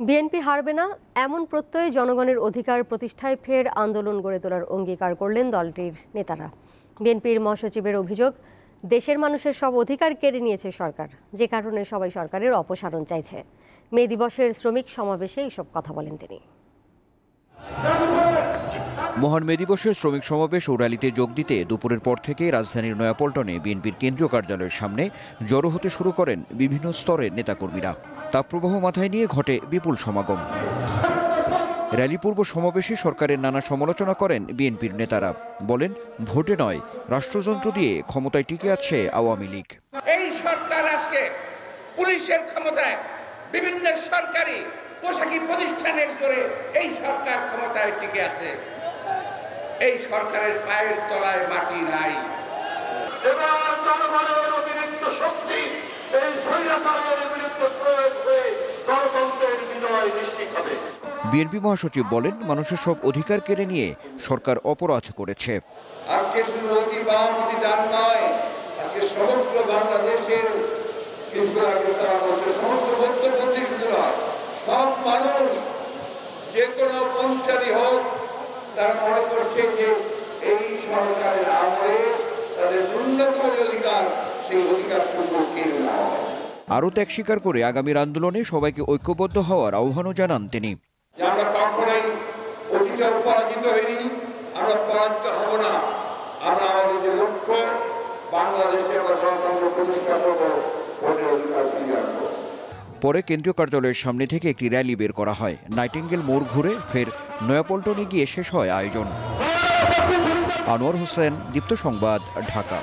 BNP হারবে না এমন প্রত্যয়ে জনগণের অধিকার প্রতিষ্ঠায় ফের আন্দোলন গড়ে তোলার অঙ্গীকার করলেন দলটির নেতারা। বিএনপির মহাসচিবের অভিযোগ, দেশের মানুষের সব অধিকার কেড়ে নিয়েছে সরকার, যে কারণে সবাই সরকারের অপসারণ চাইছে। মে দিবসের শ্রমিক সমাবেশে এইসব কথা বলেন তিনি। মহান মে দিবসের শ্রমিক সমাবেশ ও র্যালিতে যোগ দিতে দুপুরের পর থেকে রাজধানীর নয়াপল্টনে বিএনপির কেন্দ্রীয় কার্যালয়ের সামনে জড়ো হতে শুরু করেন বিভিন্ন স্তরের নেতাকর্মীরা। তাপপ্রবাহ মাথায় নিয়ে ঘটে বিপুল সমাগম। র্যালি পূর্ব সমাবেশে সরকারের নানা সমালোচনা করেন বিএনপির নেতারা। বলেন, ভোটে নয় রাষ্ট্রযন্ত্র দিয়ে ক্ষমতায় টিকে আছে আওয়ামী লীগ। এই সরকার আজকে পুলিশের ক্ষমতায়, বিভিন্ন সরকারি পোশাকি প্রতিষ্ঠানের জোরে এই সরকার ক্ষমতায় টিকে আছে। এই সরকারের পায়ের তলায় মাটি নাই। জনগণের অতিরিক্ত শক্তি এই স্বৈরাচারের বিরুদ্ধে প্রয়োগ হয়ে গণতন্ত্রের বিজয় নিশ্চিত হবে। বিএনপি মহাসচিব বলেন, মানুষের সব অধিকার কেড়ে নিয়ে সরকার অপরাধ করেছে। আজকে শুধু অতি বাম অতি ডান নয়, আজকে সমগ্র বাংলাদেশের সব মানুষ যে কোনো পঞ্চায়েত হোক, তারা মনে করছে যে এই সরকারের আমলে তাদের ন্যূনতম অধিকার, সেই অধিকারটুকু কেড়ে নেওয়া হয়। আরও ত্যাগ স্বীকার করে আগামীর আন্দোলনে সবাইকে ঐক্যবদ্ধ হওয়ার আহ্বানও জানান তিনি। আমরা কখনোই অতীতেও পরাজিত হইনি, আমরা পরাজিত হব না। আমরা আমাদের যে লক্ষ্য, বাংলাদেশে আমরা গণতন্ত্র প্রতিষ্ঠা করবো, ভোটের অধিকার ফিরিয়ে আনবো। পরে কেন্দ্রীয় কার্যালয়ের সামনে থেকে একটি র্যালি বের করা হয়। নাইটিঙ্গেল মোড় ঘুরে ফের নয়াপল্টনে গিয়ে শেষ হয় আয়োজন। আনোয়ার হোসেন, দীপ্ত সংবাদ, ঢাকা।